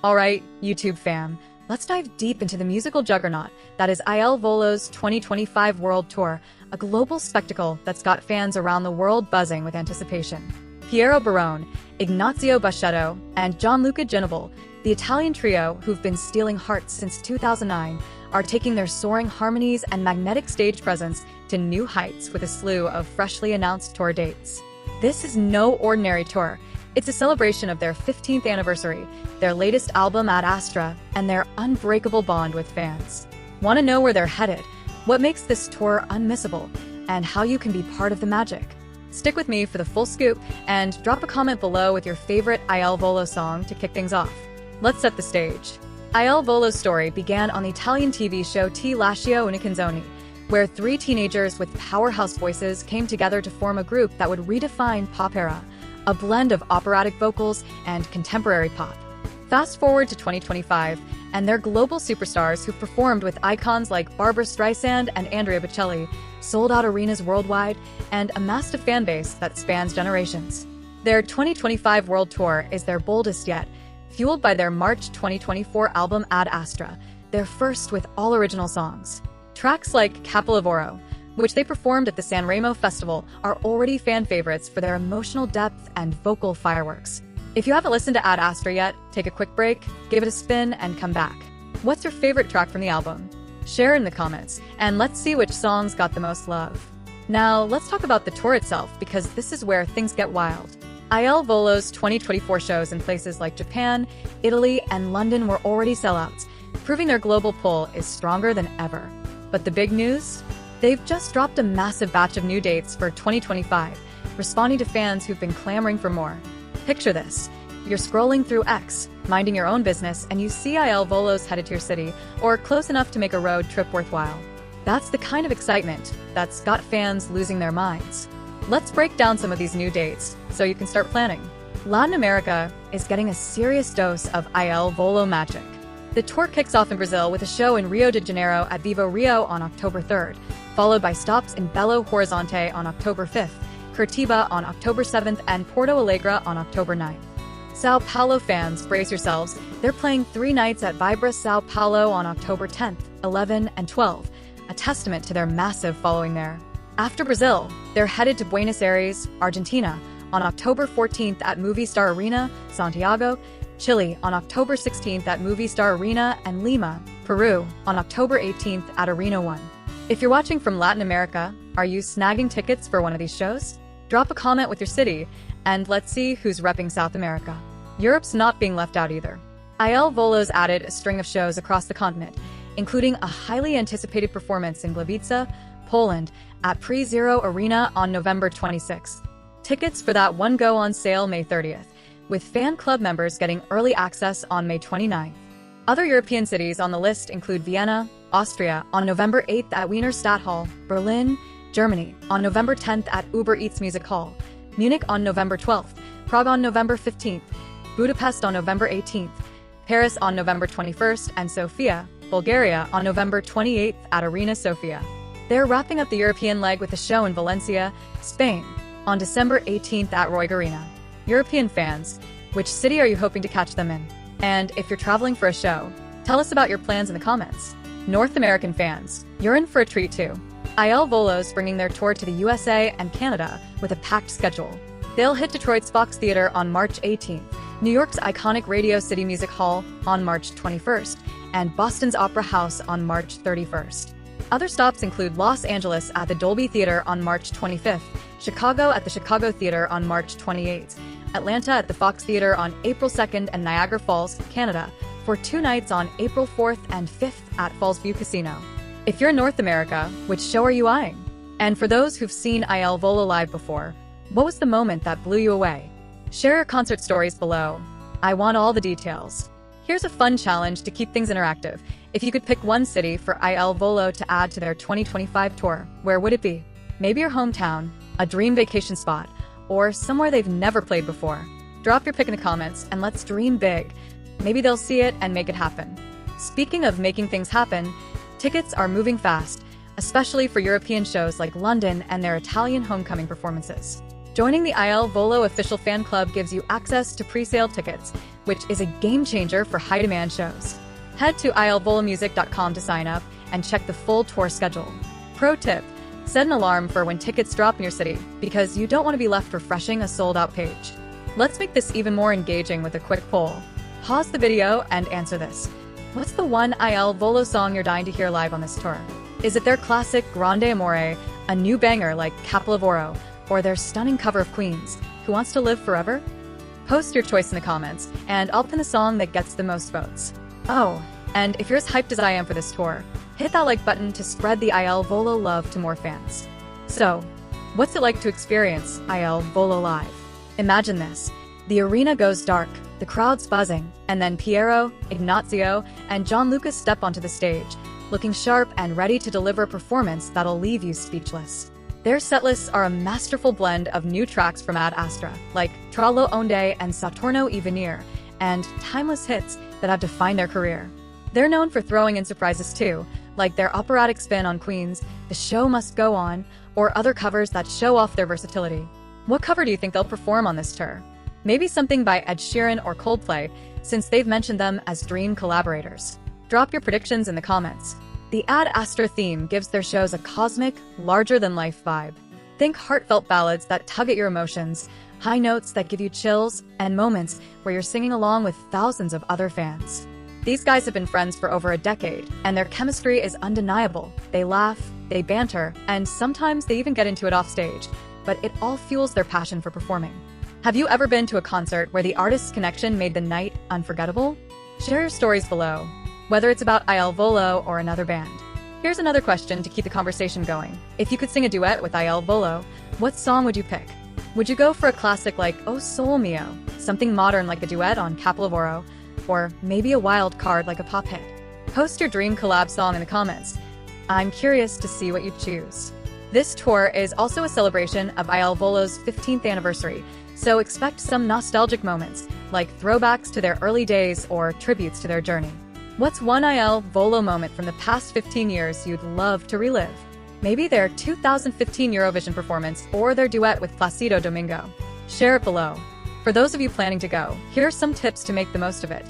Alright, YouTube fam, let's dive deep into the musical juggernaut that is Volo's 2025 World Tour, a global spectacle that's got fans around the world buzzing with anticipation. Piero Barone, Ignazio Bashetto, and Gianluca Ginobili, the Italian trio who've been stealing hearts since 2009, are taking their soaring harmonies and magnetic stage presence to new heights with a slew of freshly announced tour dates. This is no ordinary tour. It's a celebration of their 15th anniversary, their latest album Ad Astra, and their unbreakable bond with fans. Want to know where they're headed, what makes this tour unmissable, and how you can be part of the magic? Stick with me for the full scoop and drop a comment below with your favorite Volo song to kick things off. Let's set the stage. Volo's story began on the Italian TV show Ti lascio una canzone, where three teenagers with powerhouse voices came together to form a group that would redefine pop era, a blend of operatic vocals and contemporary pop. Fast forward to 2025, and they're global superstars who've performed with icons like Barbra Streisand and Andrea Bocelli, sold out arenas worldwide, and amassed a fan base that spans generations. Their 2025 World Tour is their boldest yet, fueled by their March 2024 album Ad Astra, their first with all original songs. Tracks like Capolavoro, which they performed at the Sanremo Festival, are already fan favorites for their emotional depth and vocal fireworks. If you haven't listened to Ad Astra yet, take a quick break, give it a spin, and come back. What's your favorite track from the album? Share in the comments, and let's see which songs got the most love. Now, let's talk about the tour itself, because this is where things get wild. Volo's 2024 shows in places like Japan, Italy, and London were already sellouts, proving their global pull is stronger than ever. But the big news? They've just dropped a massive batch of new dates for 2025, responding to fans who've been clamoring for more. Picture this. You're scrolling through X, minding your own business, and you see Volo's headed to your city, or close enough to make a road trip worthwhile. That's the kind of excitement that's got fans losing their minds. Let's break down some of these new dates, so you can start planning. Latin America is getting a serious dose of Volo magic. The tour kicks off in Brazil with a show in Rio de Janeiro at Vivo Rio on October 3rd, followed by stops in Belo Horizonte on October 5th, Curitiba on October 7th, and Porto Alegre on October 9th. Sao Paulo fans, brace yourselves. They're playing 3 nights at Vibra Sao Paulo on October 10th, 11, and 12, a testament to their massive following there. After Brazil, they're headed to Buenos Aires, Argentina, on October 14th at Movistar Arena, Santiago, Chile on October 16th at Movistar Arena, and Lima, Peru, on October 18th at Arena 1. If you're watching from Latin America, are you snagging tickets for one of these shows? Drop a comment with your city, and let's see who's repping South America. Europe's not being left out either. Volo's added a string of shows across the continent, including a highly anticipated performance in Gliwice, Poland, at Pre-Zero Arena on November 26th. Tickets for that one go on sale May 30th, with fan club members getting early access on May 29th. Other European cities on the list include Vienna, Austria on November 8th at Wiener Stadthalle, Berlin, Germany on November 10th at Uber Eats Music Hall, Munich on November 12th, Prague on November 15th, Budapest on November 18th, Paris on November 21st, and Sofia, Bulgaria on November 28th at Arena Sofia. They're wrapping up the European leg with a show in Valencia, Spain, on December 18th at Roig Arena. European fans, which city are you hoping to catch them in? And if you're traveling for a show, tell us about your plans in the comments. North American fans, you're in for a treat too. Volo's bringing their tour to the USA and Canada with a packed schedule. They'll hit Detroit's Fox Theater on March 18th, New York's iconic Radio City Music Hall on March 21st, and Boston's Opera House on March 31st. Other stops include Los Angeles at the Dolby Theater on March 25th, Chicago at the Chicago Theater on March 28th, Atlanta at the Fox Theater on April 2nd, and Niagara Falls, Canada, for 2 nights on April 4th and 5th at Falls View Casino. If you're in North America, which show are you eyeing? And for those who've seen Volo live before, what was the moment that blew you away? Share your concert stories below. I want all the details. Here's a fun challenge to keep things interactive. If you could pick one city for Volo to add to their 2025 tour, where would it be? Maybe your hometown, a dream vacation spot, or somewhere they've never played before. Drop your pick in the comments and let's dream big. Maybe they'll see it and make it happen. Speaking of making things happen, tickets are moving fast, especially for European shows like London and their Italian homecoming performances. Joining the Volo official fan club gives you access to pre-sale tickets, which is a game changer for high-demand shows. Head to ilvolomusic.com to sign up and check the full tour schedule. Pro tip: set an alarm for when tickets drop in your city, because you don't want to be left refreshing a sold-out page. Let's make this even more engaging with a quick poll. Pause the video and answer this. What's the one Volo song you're dying to hear live on this tour? Is it their classic Grande Amore, a new banger like Capo Lavoro, or their stunning cover of Queen's Who Wants to Live Forever? Post your choice in the comments, and I'll pin the song that gets the most votes. Oh, and if you're as hyped as I am for this tour, hit that like button to spread the Volo love to more fans. So, what's it like to experience Volo live? Imagine this. The arena goes dark, the crowd's buzzing, and then Piero, Ignazio, and Gianluca step onto the stage, looking sharp and ready to deliver a performance that'll leave you speechless. Their setlists are a masterful blend of new tracks from Ad Astra, like Tra lo onde and Saturno e Venire, and timeless hits that have defined their career. They're known for throwing in surprises too, like their operatic spin on Queen's The Show Must Go On, or other covers that show off their versatility. What cover do you think they'll perform on this tour? Maybe something by Ed Sheeran or Coldplay, since they've mentioned them as dream collaborators. Drop your predictions in the comments. The Ad Astra theme gives their shows a cosmic, larger-than-life vibe. Think heartfelt ballads that tug at your emotions, high notes that give you chills, and moments where you're singing along with thousands of other fans. These guys have been friends for over a decade, and their chemistry is undeniable. They laugh, they banter, and sometimes they even get into it off stage, but it all fuels their passion for performing. Have you ever been to a concert where the artist's connection made the night unforgettable? Share your stories below, whether it's about Volo or another band. Here's another question to keep the conversation going. If you could sing a duet with Volo, what song would you pick? Would you go for a classic like O Sole Mio, something modern like a duet on Capo Lavoro, or maybe a wild card like a pop hit? Post your dream collab song in the comments. I'm curious to see what you choose. This tour is also a celebration of Volo's 15th anniversary, so expect some nostalgic moments, like throwbacks to their early days or tributes to their journey. What's one Volo moment from the past 15 years you'd love to relive? Maybe their 2015 Eurovision performance or their duet with Placido Domingo. Share it below. For those of you planning to go, here are some tips to make the most of it.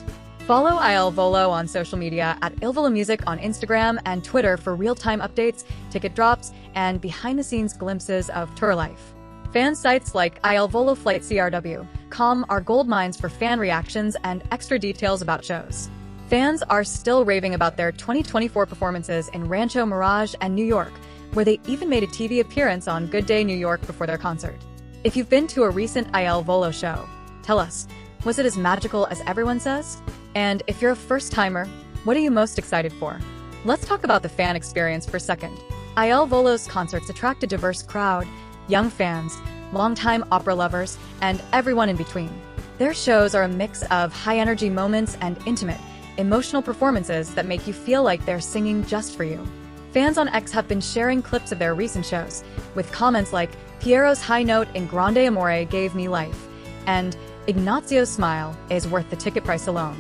Follow Volo on social media at ilvolomusic on Instagram and Twitter for real-time updates, ticket drops, and behind-the-scenes glimpses of tour life. Fan sites like ilvoloflightcrw.com are gold mines for fan reactions and extra details about shows. Fans are still raving about their 2024 performances in Rancho Mirage and New York, where they even made a TV appearance on Good Day New York before their concert. If you've been to a recent Volo show, tell us, was it as magical as everyone says? And if you're a first-timer, what are you most excited for? Let's talk about the fan experience for a second. Volo's concerts attract a diverse crowd: young fans, longtime opera lovers, and everyone in between. Their shows are a mix of high-energy moments and intimate, emotional performances that make you feel like they're singing just for you. Fans on X have been sharing clips of their recent shows, with comments like, "Piero's high note in Grande Amore gave me life," and "Ignazio's smile is worth the ticket price alone."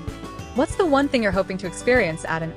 What's the one thing you're hoping to experience at an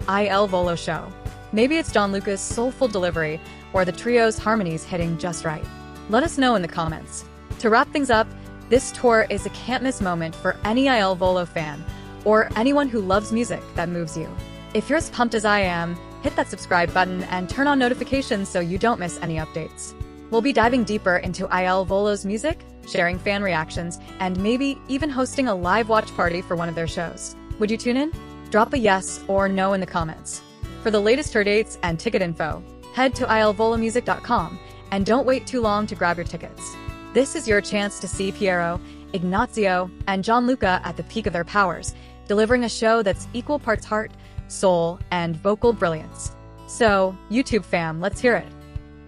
Volo show? Maybe it's Gianluca's soulful delivery, or the trio's harmonies hitting just right. Let us know in the comments. To wrap things up, this tour is a can't-miss moment for any Volo fan, or anyone who loves music that moves you. If you're as pumped as I am, hit that subscribe button and turn on notifications so you don't miss any updates. We'll be diving deeper into Volo's music, sharing fan reactions, and maybe even hosting a live watch party for one of their shows. Would you tune in? Drop a yes or no in the comments. For the latest tour dates and ticket info, head to ilvolomusic.com and don't wait too long to grab your tickets. This is your chance to see Piero, Ignazio, and Gianluca at the peak of their powers, delivering a show that's equal parts heart, soul, and vocal brilliance. So, YouTube fam, let's hear it.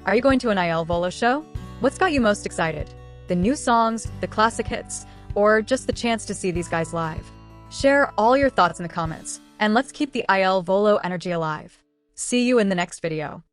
Are you going to an Volo show? What's got you most excited? The new songs, the classic hits, or just the chance to see these guys live? Share all your thoughts in the comments, and let's keep the Volo energy alive. See you in the next video.